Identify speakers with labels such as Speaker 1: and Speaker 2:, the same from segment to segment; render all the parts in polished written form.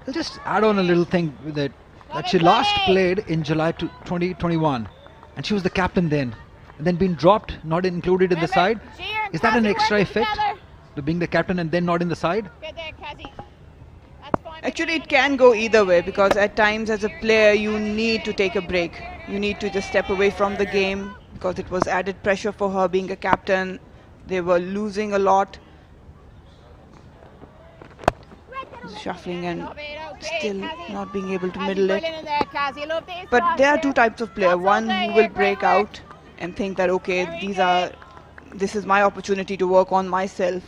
Speaker 1: I'll just add on a little thing with it that she last played in July 2021 and she was the captain then and then been dropped, not included in the side. Is that an extra effect to being the captain and then not in the side?
Speaker 2: Actually, it can go either way because at times as a player you need to take a break. You need to just step away from the game because it was added pressure for her being a captain. They were losing a lot. Shuffling and still not being able to middle it. But there are two types of player. One who will break out and think that okay, this is my opportunity to work on myself,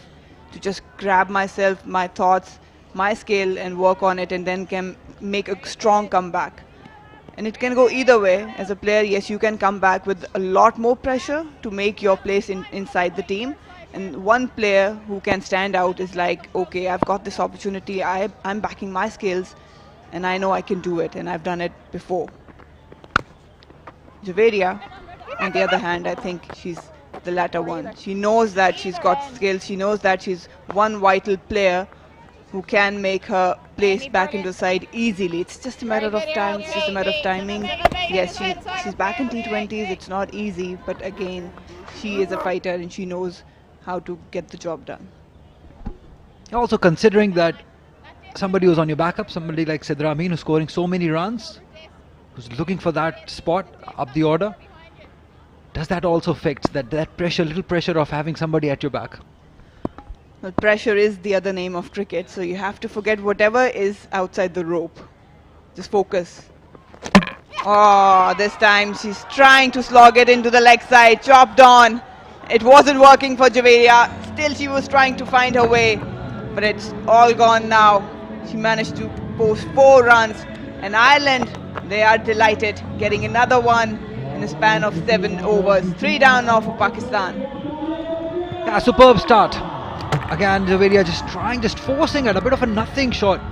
Speaker 2: to just grab myself, my thoughts, my skill and work on it and then can make a strong comeback. And it can go either way. As a player, yes, you can come back with a lot more pressure to make your place inside the team. And one player who can stand out is like, okay, I've got this opportunity, I'm backing my skills, and I know I can do it, and I've done it before. Javeria, on the other hand, I think she's the latter one. She knows that she's got skills, she knows that she's one vital player who can make her place back into the side easily. It's just a matter of time, it's just a matter of timing. Yes, she's back in T20s, it's not easy, but again, she is a fighter and she knows how to get the job done.
Speaker 1: Also considering that somebody who's on your backup, somebody like Sidra Amin who's scoring so many runs, who's looking for that spot up the order, does that also affect that pressure, little pressure of having somebody at your back?
Speaker 2: Well, pressure is the other name of cricket, so you have to forget whatever is outside the rope. Just focus. Oh, this time she's trying to slog it into the leg side, chopped on. It wasn't working for Javeria. Still she was trying to find her way, but it's all gone now. She managed to post 4 runs, and Ireland, they are delighted, getting another one in a span of 7 overs. 3 down now for Pakistan.
Speaker 1: Yeah, superb start. Again, Javeria just forcing it, a bit of a nothing shot.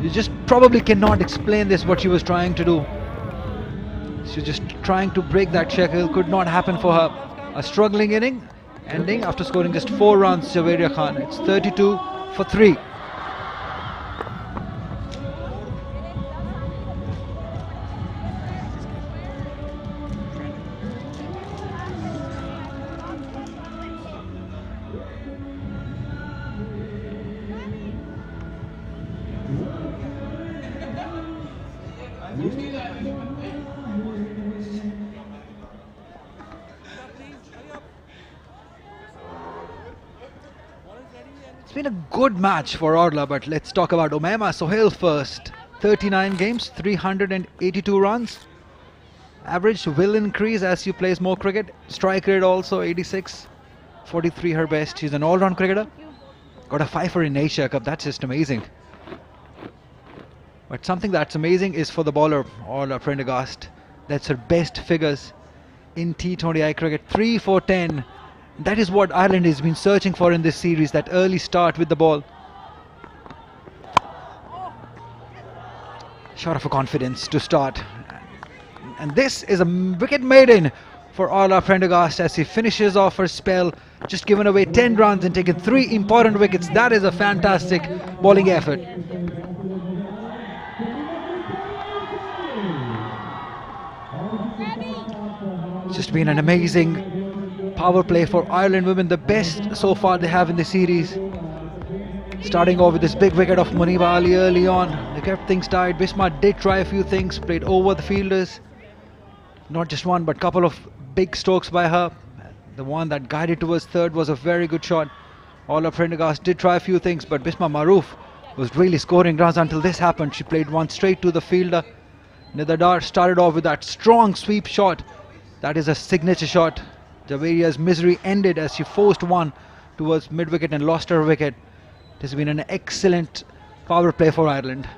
Speaker 1: You just probably cannot explain this, what she was trying to do. She was just trying to break that shackle, could not happen for her. A struggling inning, ending after scoring just 4 runs, Javeria Khan. It's 32 for 3. It's been a good match for Orla, but let's talk about Umaima Sohail first. 39 games, 382 runs. Average will increase as you plays more cricket. Strike rate also 86, 43 her best. She's an all-round cricketer. Got a 5-er in Asia Cup, that's just amazing. But something that's amazing is for the bowler, Orla Prendergast. That's her best figures in T20I cricket, 3 for 10. That is what Ireland has been searching for in this series, that early start with the ball. Shot of a confidence to start. And this is a wicket maiden for Orla Prendergast as he finishes off her spell. Just given away 10 runs and taken 3 important wickets. That is a fantastic bowling effort. It's just been an amazing power play for Ireland women, the best so far they have in the series. Starting off with this big wicket of Muniba Ali early on, they kept things tight. Bisma did try a few things, played over the fielders. Not just one, but a couple of big strokes by her. The one that guided towards third was a very good shot. Orla Prendergast did try a few things, but Bisma Maroof was really scoring runs until this happened. She played one straight to the fielder. Nidar Dar started off with that strong sweep shot. That is a signature shot. Javeria's misery ended as she forced one towards mid-wicket and lost her wicket. It has been an excellent power play for Ireland.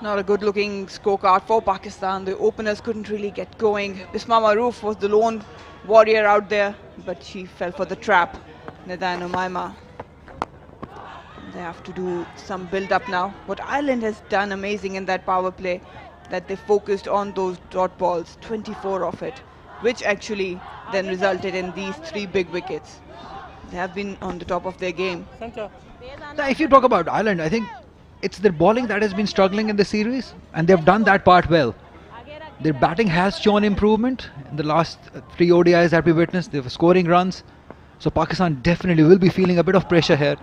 Speaker 2: Not a good looking scorecard for Pakistan. The openers couldn't really get going. Bisma Maroof was the lone warrior out there, but she fell for the trap. Nida and Umaima, they have to do some build up now. What Ireland has done amazing in that power play, that they focused on those dot balls, 24 of it, which actually then resulted in these 3 big wickets. They have been on the top of their game.
Speaker 1: Now, if you talk about Ireland, I think it's their bowling that has been struggling in the series, and they've done that part well. Their batting has shown improvement in the last 3 ODIs that we witnessed. They were scoring runs. So Pakistan definitely will be feeling a bit of pressure here.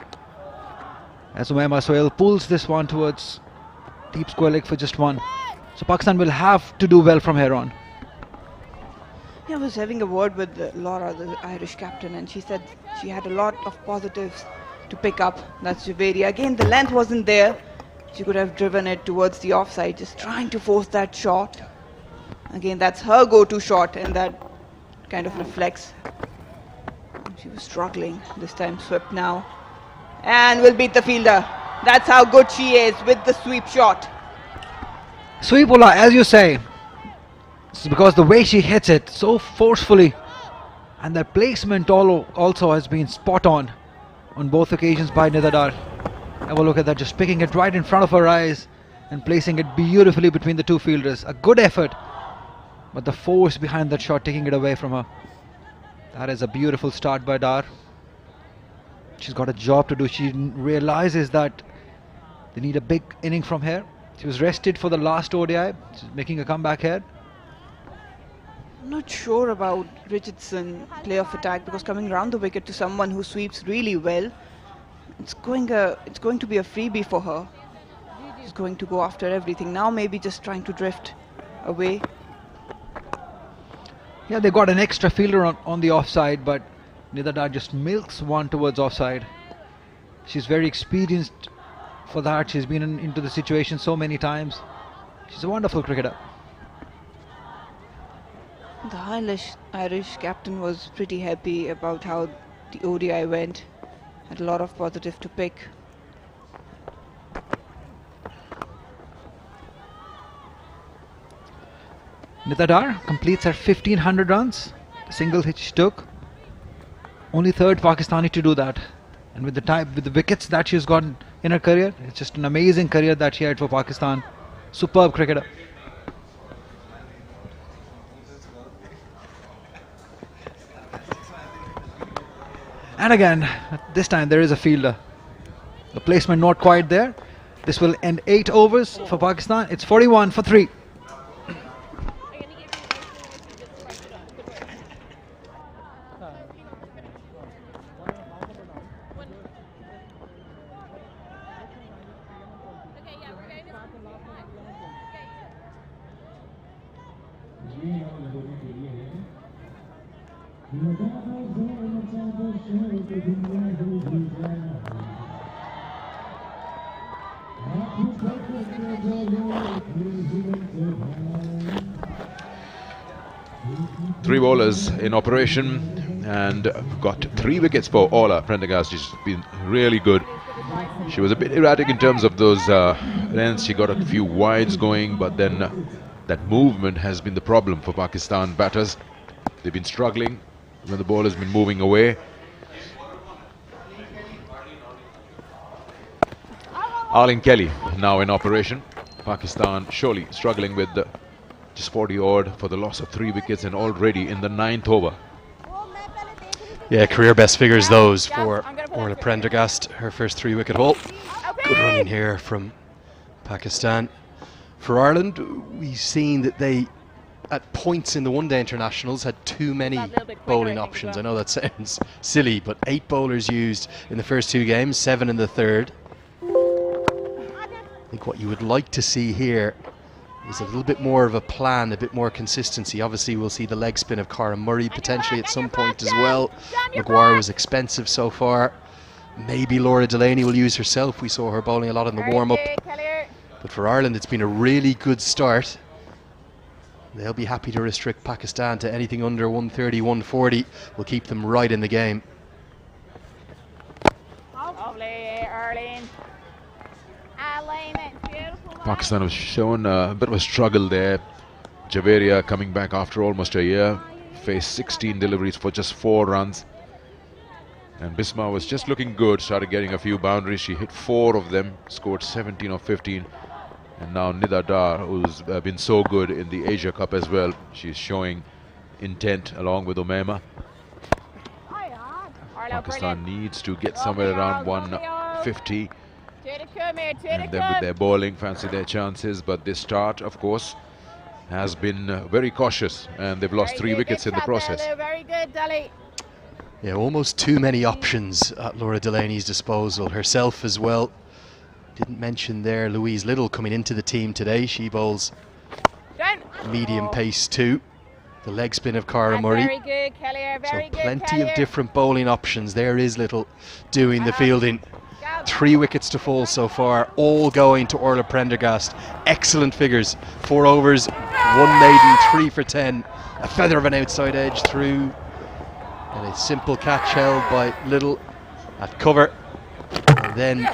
Speaker 1: As Umaima Sohail pulls this one towards deep square leg for just one. So Pakistan will have to do well from here on.
Speaker 2: Yeah, I was having a word with Laura, the Irish captain, and she said she had a lot of positives to pick up. That's Javeria. Again, the length wasn't there. She could have driven it towards the offside, just trying to force that shot. Again, that's her go-to shot, and that kind of reflects. She was struggling this time. Swept now, and will beat the fielder. That's how good she is with the sweep shot.
Speaker 1: Sweep, Ola, as you say, it's because the way she hits it so forcefully, and the placement also has been spot on both occasions by Nida Dar. Have a look at that, just picking it right in front of her eyes and placing it beautifully between the two fielders. A good effort, but the force behind that shot taking it away from her. That is a beautiful start by Dar. She's got a job to do. She realizes that they need a big inning from here. She was rested for the last ODI. She's making a comeback here.
Speaker 2: I'm not sure about Richardson play of attack, because coming round the wicket to someone who sweeps really well, it's going to be a freebie for her. She's going to go after everything. Now maybe just trying to drift away.
Speaker 1: Yeah, they got an extra fielder on the offside, but Nida Dar just milks one towards offside. She's very experienced for that. She's been into the situation so many times. She's a wonderful cricketer.
Speaker 2: The Irish captain was pretty happy about how the ODI went. Had a lot of positive to pick.
Speaker 1: Nida Dar completes her 1500 runs, the single hit she took. Only third Pakistani to do that. And with the wickets that she's gotten in her career, it's just an amazing career that she had for Pakistan. Superb cricketer. And again, this time there is a fielder. The placement not quite there. This will end 8 overs for Pakistan. It's 41 for 3.
Speaker 3: Three bowlers in operation, and got 3 wickets for Ola Prendergast. She's been really good. She was a bit erratic in terms of those lengths. She got a few wides going, but then that movement has been the problem for Pakistan batters. They've been struggling when the ball has been moving away. Arlene Kelly now in operation. Pakistan surely struggling with just 40 odd for the loss of 3 wickets, and already in the 9th over.
Speaker 4: Yeah, career best figures those for Orla Prendergast, her first 3-wicket haul. Good running here from Pakistan. For Ireland, we've seen that they, at points in the one-day internationals, had too many bowling options. I know that sounds silly, but 8 bowlers used in the first 2 games, 7 in the third. I think what you would like to see here is a little bit more of a plan, a bit more consistency. Obviously, we'll see the leg spin of Cara Murray potentially at some point as well. Maguire was expensive so far. Maybe Laura Delaney will use herself. We saw her bowling a lot in the warm-up. But for Ireland, it's been a really good start. They'll be happy to restrict Pakistan to anything under 130, 140. Will keep them right in the game.
Speaker 3: Pakistan have shown a bit of a struggle there. Javeria coming back after almost a year, faced 16 deliveries for just 4 runs. And Bisma was just looking good, started getting a few boundaries. She hit 4 of them, scored 17 of 15. And now Nida Dar, who's been so good in the Asia Cup as well, she's showing intent along with Umaima. Pakistan needs to get somewhere around 150 And then with their bowling, fancy their chances. But this start, of course, has been very cautious, and they've lost 3 wickets in the process.
Speaker 5: Very good, Dolly.
Speaker 4: Yeah, almost too many options at Laura Delaney's disposal. Herself as well. Didn't mention there Louise Little coming into the team today. She bowls medium pace too. The leg spin of Cara Murray.
Speaker 5: Very good, Kelly. Very
Speaker 4: So plenty
Speaker 5: good,
Speaker 4: of different bowling options. There is Little doing the fielding. 3 wickets to fall so far, all going to Orla Prendergast. Excellent figures. 4 overs, 1 maiden, 3 for 10. A feather of an outside edge through. And a simple catch held by Little at cover. And then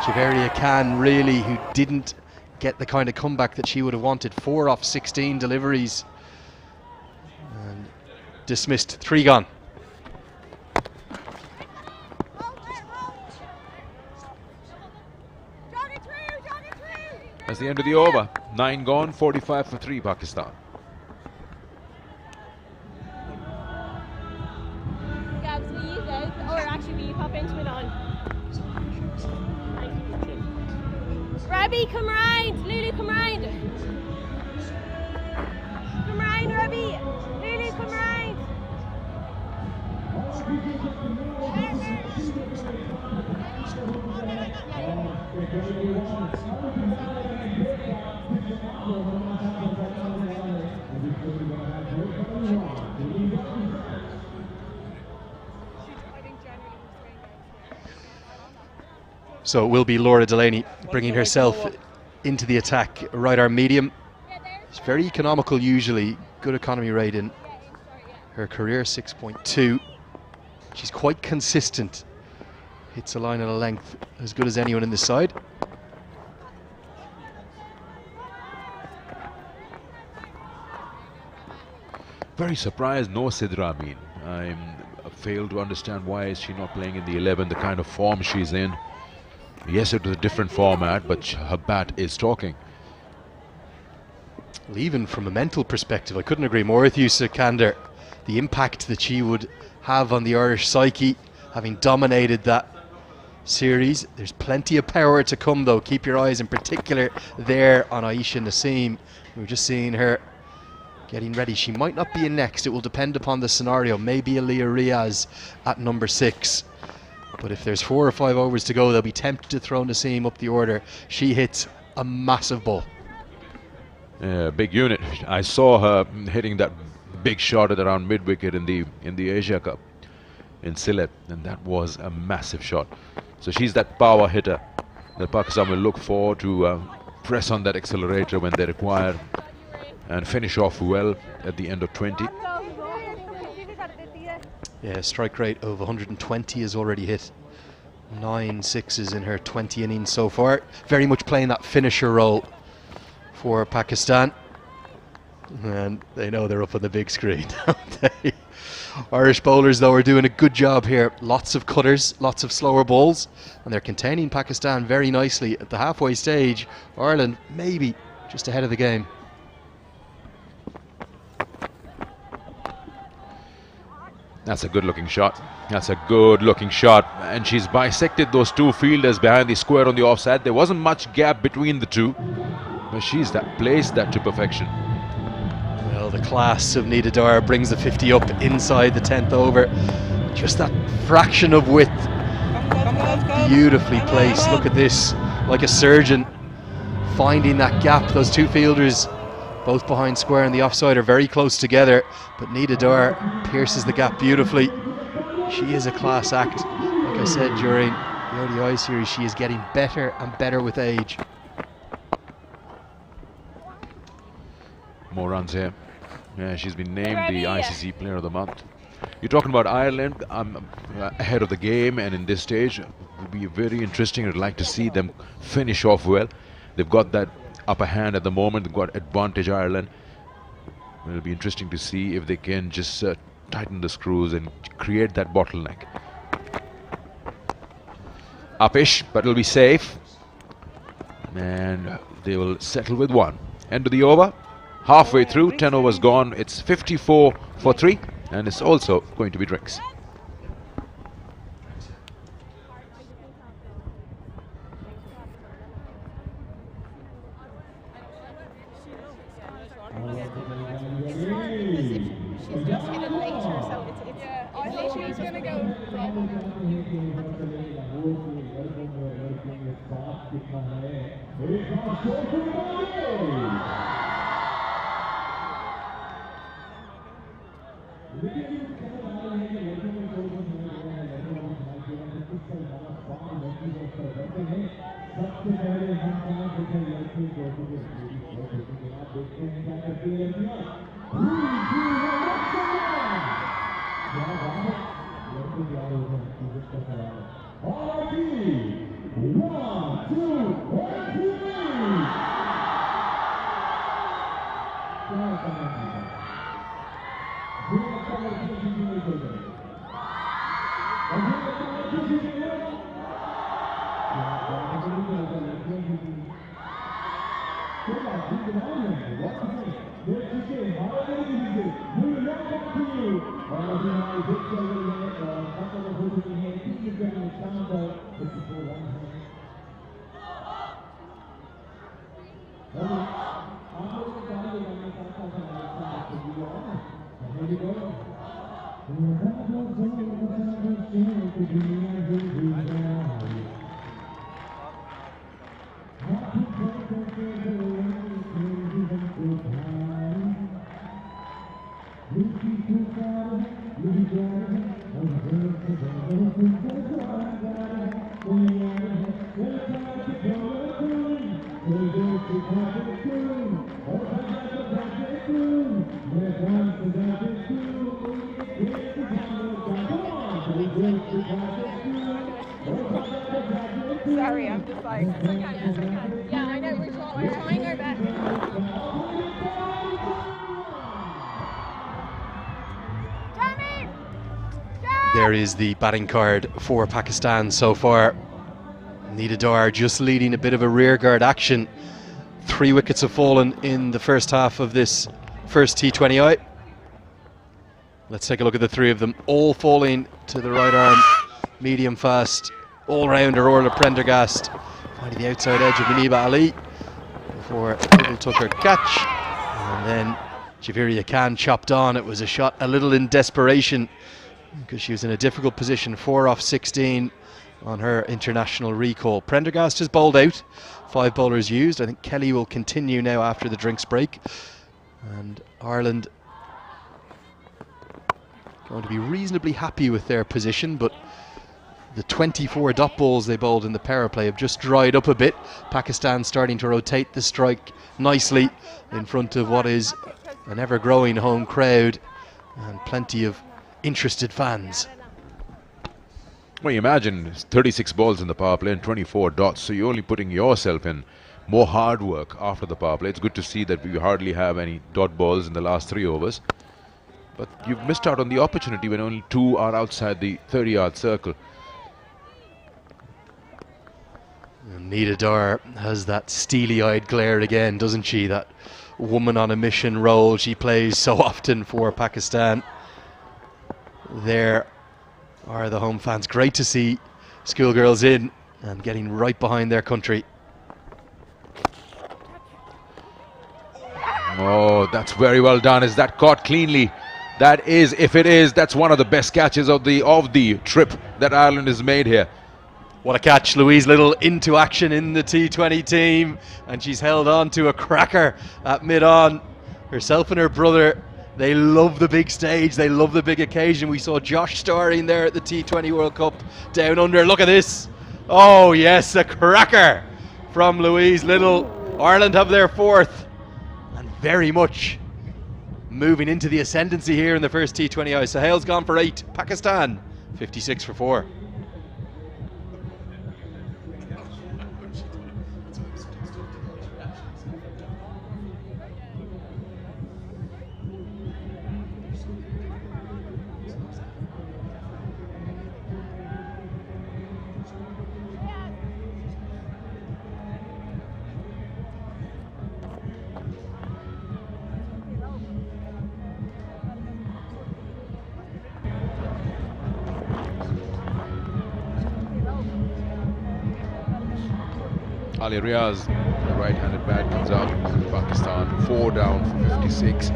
Speaker 4: Javeria Khan, really, who didn't get the kind of comeback that she would have wanted. 4 off 16 deliveries. And dismissed, 3 gone.
Speaker 3: That's the end of the over. 9 gone, 45 for 3 Pakistan.
Speaker 5: Gabs, will you go? Or actually, will you pop into it on? Robbie, come round. Lulu, come round. Come round, Robbie. Lulu, come round.
Speaker 4: So it will be Laura Delaney bringing herself into the attack, right arm medium. It's very economical usually, good economy rate in her career, 6.2. She's quite consistent, hits a line at a length as good as anyone in this side.
Speaker 3: Very surprised, no Sidra Amin. I fail to understand why is she not playing in the 11, the kind of form she's in. Yes, it was a different format, but her bat is talking.
Speaker 4: Well, even from a mental perspective, I couldn't agree more with you, Sikander. The impact that she would have on the Irish psyche, having dominated that series. There's plenty of power to come, though. Keep your eyes in particular there on Aisha Naseem. We're just seeing her getting ready. She might not be in next. It will depend upon the scenario. Maybe Aliyah Riaz at number 6. But if there's 4 or 5 overs to go, they'll be tempted to throw Naseem up the order. She hits a massive ball.
Speaker 3: Big unit. I saw her hitting that big shot at around mid-wicket in the Asia Cup in Sylhet, and that was a massive shot. So she's that power hitter that Pakistan will look for to press on that accelerator when they require and finish off well at the end of 20.
Speaker 4: Yeah, strike rate of 120 is already hit. 9 sixes in her 20 innings so far. Very much playing that finisher role for Pakistan. And they know they're up on the big screen, don't they? Irish bowlers, though, are doing a good job here. Lots of cutters, lots of slower balls, and they're containing Pakistan very nicely. At the halfway stage, Ireland maybe just ahead of the game.
Speaker 3: That's a good looking shot. That's a good looking shot. And she's bisected those 2 fielders behind the square on the offside. There wasn't much gap between the 2, but she's placed that to perfection.
Speaker 4: Well, the class of Nida Dar brings the 50 up inside the 10th over. Just that fraction of width. Beautifully placed. Look at this. Like a surgeon finding that gap. Those 2 fielders, both behind square and the offside, are very close together, but Nida Dar pierces the gap beautifully. She is a class act. Like I said during the ODI series, she is getting better and better with age.
Speaker 3: More runs here. Yeah, she's been named the ICC Player of the Month. You're talking about Ireland. I'm ahead of the game, and in this stage it will be very interesting. I'd like to see them finish off well. They've got that upper hand at the moment. They've got advantage, Ireland. It'll be interesting to see if they can just tighten the screws and create that bottleneck. Upish, but it'll be safe, and they will settle with 1. End of the over. Halfway through, 10 overs gone. It's 54 for 3, and it's also going to be drinks.
Speaker 5: It's hard because if she's just hit it later, so it's literally
Speaker 6: She's going to go from Sorry, I'm just like, it's okay, it's okay. Yeah, I know, we're trying our best.
Speaker 4: There is the batting card for Pakistan so far. Neera Dar just leading a bit of a rearguard action. 3 wickets have fallen in the first half of this first T20I. Let's take a look at the 3 of them, all falling to the right arm, medium fast, all-rounder Orla Prendergast, finding the outside edge of Muniba Ali before Little took her catch, and then Javeria Khan chopped on. It was a shot a little in desperation because she was in a difficult position, 4 off 16 on her international recall. Prendergast has bowled out, 5 bowlers used. I think Kelly will continue now after the drinks break, and Ireland going to be reasonably happy with their position, but the 24 dot balls they bowled in the power play have just dried up a bit. Pakistan starting to rotate the strike nicely in front of what is an ever-growing home crowd and plenty of interested fans.
Speaker 3: Well, you imagine 36 balls in the power play and 24 dots, so you're only putting yourself in more hard work after the power play. It's good to see that we hardly have any dot balls in the last 3 overs. But you've missed out on the opportunity when only 2 are outside the 30-yard circle.
Speaker 4: Neera Dar has that steely-eyed glare again, doesn't she? That woman on a mission role she plays so often for Pakistan. There are the home fans. Great to see schoolgirls in and getting right behind their country.
Speaker 3: Oh, that's very well done. Is that caught cleanly? That is, if it is, that's one of the best catches of the trip that Ireland has made here.
Speaker 4: What a catch. Louise Little into action in the T20 team, and she's held on to a cracker at mid-on. Herself and her brother, they love the big stage, they love the big occasion. We saw Josh starring there at the T20 World Cup down under. Look at this. Oh yes, a cracker from Louise Little. Ireland have their 4th and very much moving into the ascendancy here in the first T20I. Sahel's gone for 8, Pakistan 56 for 4.
Speaker 3: Ali Riaz right-handed bat comes out. Pakistan 4 down for 56.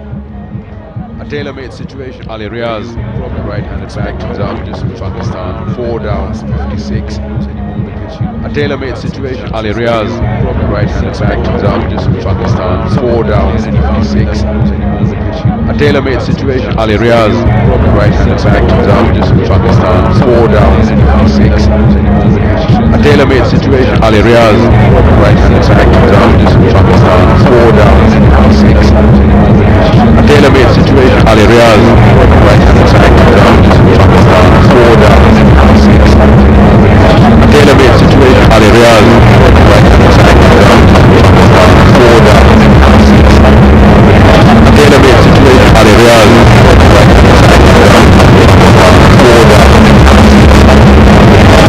Speaker 3: A tailor-made situation. Ali Riaz from the right-handed bat comes out. Just Pakistan 4 down for 56. A tailor-made situation. Ali Riaz from the right-handed bat comes out. Just Pakistan 4 down for 56. A tailor-made situation. Ali Riaz from the right-handed bat comes out. Just Pakistan 4 down for 56. A tailor-made situation. Ali Riaz from the right-handed bat comes out. Just Pakistan 4 down for 56. A tailor-made situation. Ali Riaz from the right-handed side comes out. Just Pakistan 4 down for 56. A tailor-made situation. Ali Riaz from the right-handed side comes out. Just Pakistan 4 down for 56. A tailor-made situation. Ali Riaz from the right-handed side comes out. Just Pakistan 4 down for 56.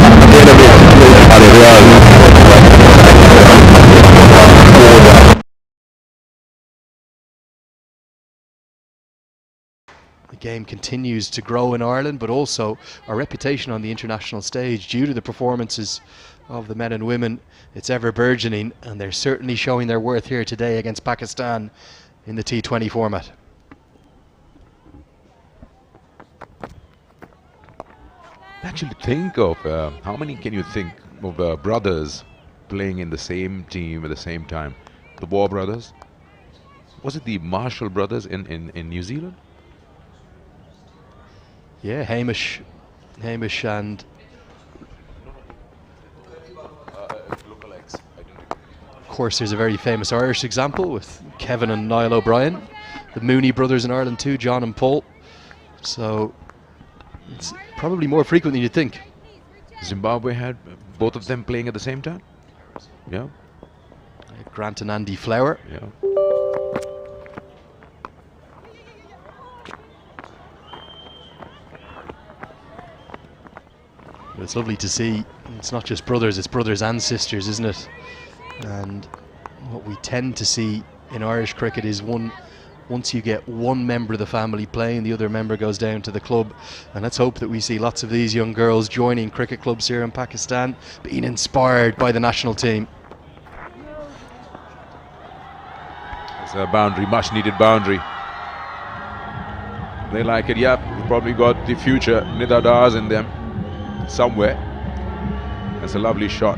Speaker 3: A tailor-made situation. Ali Riaz from the right-handed side comes out. Just Pakistan 4 down.
Speaker 4: The game continues to grow in Ireland, but also our reputation on the international stage due to the performances of the men and women. It's ever burgeoning, and they're certainly showing their worth here today against Pakistan in the T20 format.
Speaker 3: Actually think of how many can you think of brothers playing in the same team at the same time? The War brothers? Was it the Marshall brothers in New Zealand?
Speaker 4: Yeah, Hamish and of course there's a very famous Irish example with Kevin and Niall O'Brien, the Mooney brothers in Ireland too, John and Paul. So it's probably more frequent than you'd think.
Speaker 3: Zimbabwe had both of them playing at the same time? Yeah.
Speaker 4: Grant and Andy Flower.
Speaker 3: Yeah.
Speaker 4: But it's lovely to see it's not just brothers, it's brothers and sisters, isn't it? And what we tend to see in Irish cricket is once you get one member of the family playing, the other member goes down to the club. And let's hope that we see lots of these young girls joining cricket clubs here in Pakistan, being inspired by the national team.
Speaker 3: It's a boundary, much needed boundary. They like it, yep. Probably got the future Nida Dars in them somewhere. That's a lovely shot.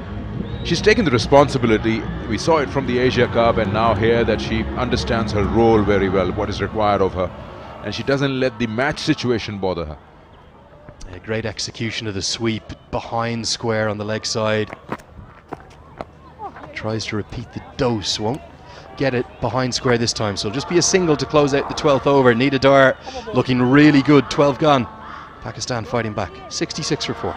Speaker 3: She's taken the responsibility. We saw it from the Asia Cup, and now here that she understands her role very well, what is required of her, and she doesn't let the match situation bother her.
Speaker 4: A great execution of the sweep behind square on the leg side. Tries to repeat the dose, won't get it behind square this time, so it'll just be a single to close out the 12th over. Nida Dar looking really good, 12 gone. Pakistan fighting back, 66 for 4.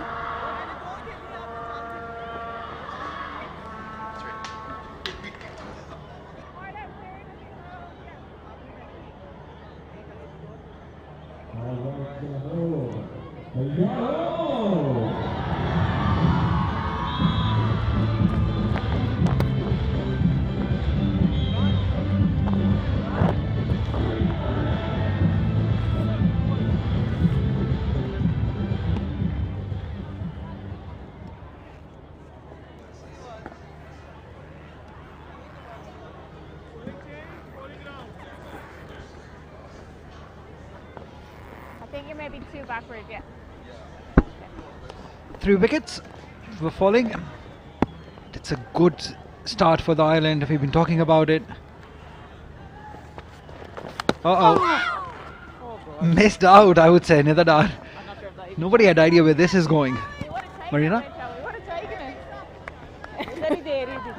Speaker 5: I think you may be too backward, yeah.
Speaker 1: 3 wickets were falling. It's a good start for the Ireland. We've been talking about it. Missed out, I would say, Nida Dar. Nobody had idea where this is going. Marina?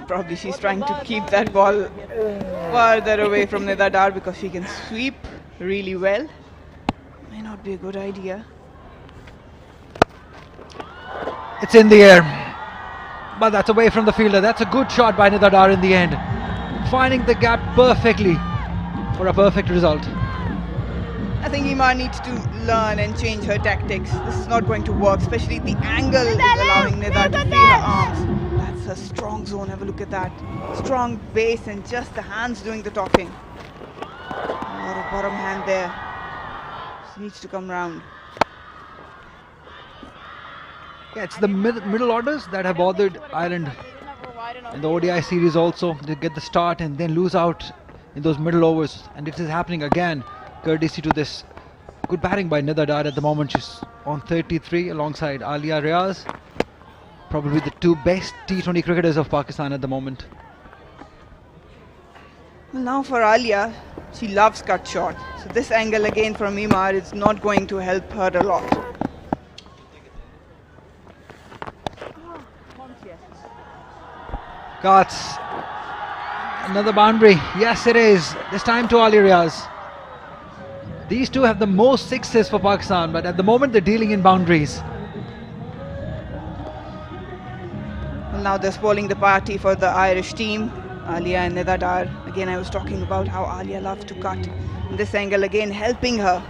Speaker 2: Probably she's trying to keep that ball further away from Nida Dar because she can sweep really well. May not be a good idea.
Speaker 1: It's in the air, but that's away from the fielder. That's a good shot by Nida Dar in the end, finding the gap perfectly for a perfect result.
Speaker 2: I think Ima needs to learn and change her tactics. This is not going to work, especially the angle is allowing Nida to free her arms. That's a strong zone, have a look at that. Strong base and just the hands doing the talking. A lot of bottom hand there. She needs to come round.
Speaker 1: Yeah, it's the middle orders that have bothered Ireland in the ODI series also. They get the start and then lose out in those middle overs, and it is happening again courtesy to this good batting by Nida Dar at the moment. She's on 33 alongside Alia Riaz, probably the two best T20 cricketers of Pakistan at the moment.
Speaker 2: Well, now for Alia, she loves cut short. So this angle again from Imar is not going to help her a lot.
Speaker 1: Cuts. Another boundary. Yes, it is. This time to Ali Riaz. These two have the most sixes for Pakistan, but at the moment they're dealing in boundaries.
Speaker 2: Well, now they're spoiling the party for the Irish team, Alia and Nida Dar. Again, I was talking about how Alia loves to cut. And this angle again helping her.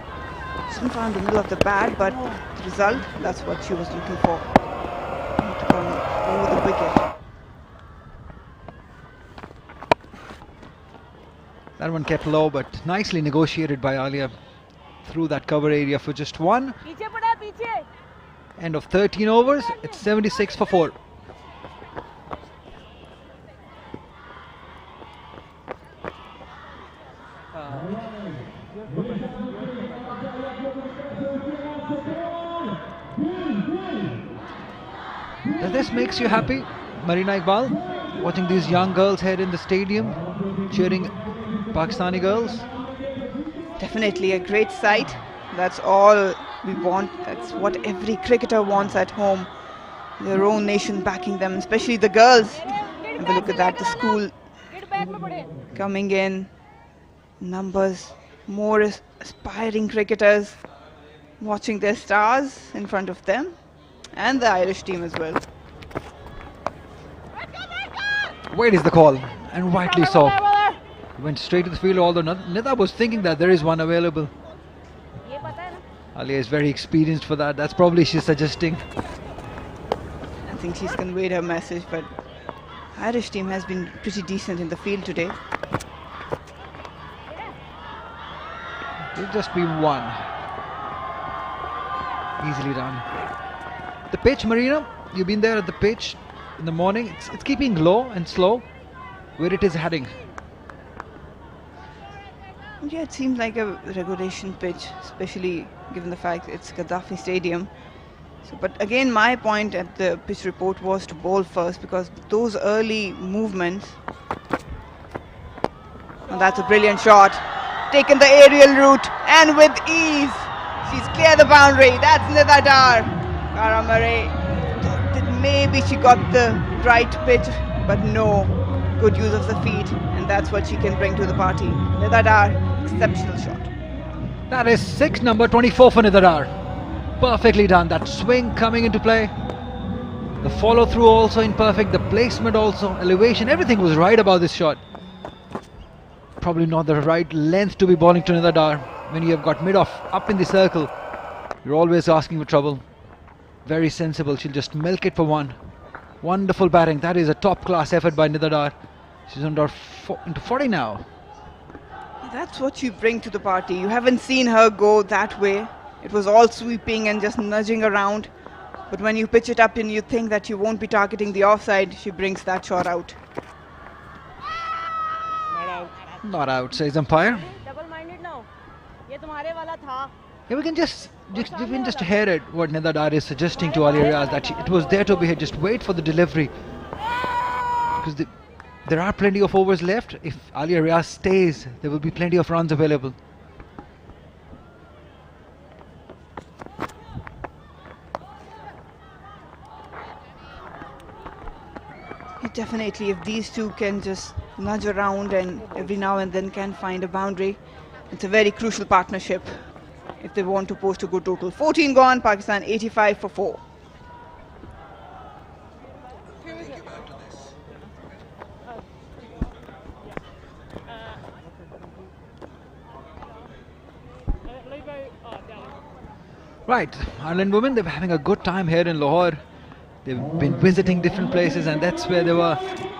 Speaker 2: She's been found in the middle of the bat, but the result, that's what she was looking for. To come over the wicket.
Speaker 1: That one kept low, but nicely negotiated by Alia through that cover area for just one.
Speaker 6: पीछे पड़ा पीछे
Speaker 1: End of 13 overs, it's 76 for 4. Does this makes you happy, Marina Iqbal? Watching these young girls head in the stadium, cheering Pakistani girls?
Speaker 2: Definitely a great sight. That's all we want. That's what every cricketer wants at home. Their own nation backing them, especially the girls. Have a look at that, the school
Speaker 6: kid bag में पड़े
Speaker 2: coming in. Numbers, more aspiring cricketers watching their stars in front of them. And the Irish team as well.
Speaker 1: Wait is the call, and rightly so. Went straight to the field, although Nida was thinking that there is one available.
Speaker 6: ये पता है ना
Speaker 1: Alia is very experienced for that. That's probably she's suggesting.
Speaker 2: I think she's conveyed her message, but Irish team has been pretty decent in the field today.
Speaker 1: It'll just be one. Easily done. The pitch, Marina, you've been there at the pitch in the morning. It's keeping low and slow where it is heading.
Speaker 2: Yeah, it seems like a regulation pitch, especially given the fact it's Gaddafi Stadium. So, but again, my point at the pitch report was to bowl first, because those early movements. And that's a brilliant shot. Taken the aerial route and with ease. She's cleared the boundary. That's Nida Dar. Cara Murray thought that maybe she got the right pitch, but no. Good use of the feet, and that's what she can bring to the party. Nida Dar, exceptional shot.
Speaker 1: That is 6 number 24 for Nida Dar. Perfectly done. That swing coming into play. The follow through also in perfect. The placement also. Elevation. Everything was right about this shot. Probably not the right length to be bowling to Nida Dar. When you have got mid off up in the circle, you're always asking for trouble. Very sensible. She'll just milk it for one. Wonderful batting. That is a top class effort by Nida Dar. She's into 40 now.
Speaker 2: That's what you bring to the party. You haven't seen her go that way. It was all sweeping and just nudging around. But when you pitch it up and you think that you won't be targeting the offside, she brings that shot out.
Speaker 1: Not out, says umpire.
Speaker 6: Double minded ना हो ये तुम्हारे वाला था
Speaker 1: Yeah, we can just hear it. What Nida Dar is suggesting to Ali Riaz, that it was there to be hit. Just wait for the delivery, because there are plenty of overs left. If Ali Riaz stays, there will be plenty of runs available.
Speaker 2: Definitely, if these two can just nudge around and every now and then can find a boundary, it's a very crucial partnership if they want to post a good total. 14 gone, Pakistan 85 for 4.
Speaker 1: Right, Ireland women, they're having a good time here in Lahore. They've been visiting different places, and that's where they were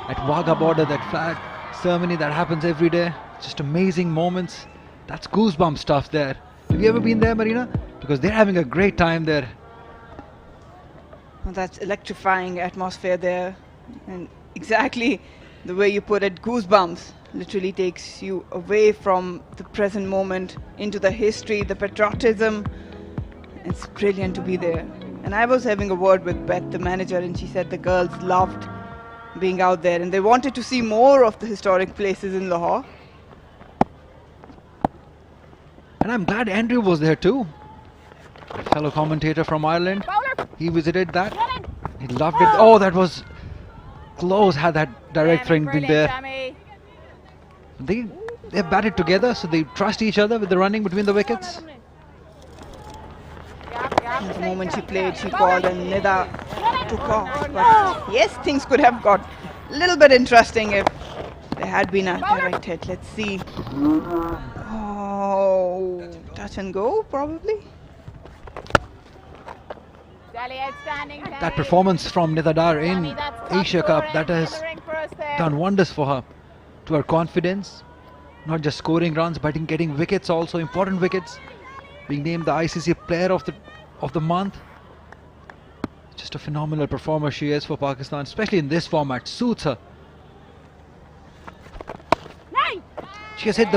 Speaker 1: at Wagah border, that flag ceremony that happens every day. Just amazing moments. That's goosebump stuff there. Have you ever been there, Marina? Because they're having a great time there.
Speaker 2: Well, that's electrifying atmosphere there, and exactly the way you put it, goosebumps. Literally takes you away from the present moment into the history, the patriotism. It's brilliant to be there. And I was having a word with Beth, the manager, and she said the girls loved being out there and they wanted to see more of the historic places in Lahore.
Speaker 1: And I'm glad Andrew was there too. A fellow commentator from Ireland. He visited that. He loved it. Oh, that was close. Had that direct thing been there. They batted together, so they trust each other with the running between the wickets.
Speaker 2: And the moment she played, she called and Nida took off. But yes, things could have got a little bit interesting if there had been a direct hit. Let's see. Oh, touch and go probably.
Speaker 1: That performance from Nida Dar in Asia Cup, that has done wonders for her. To her confidence, not just scoring runs, but in getting wickets also, important wickets. Being named the ICC Player of the Month. Just a phenomenal performer she is for Pakistan, especially in this format. Suits her. She has hit the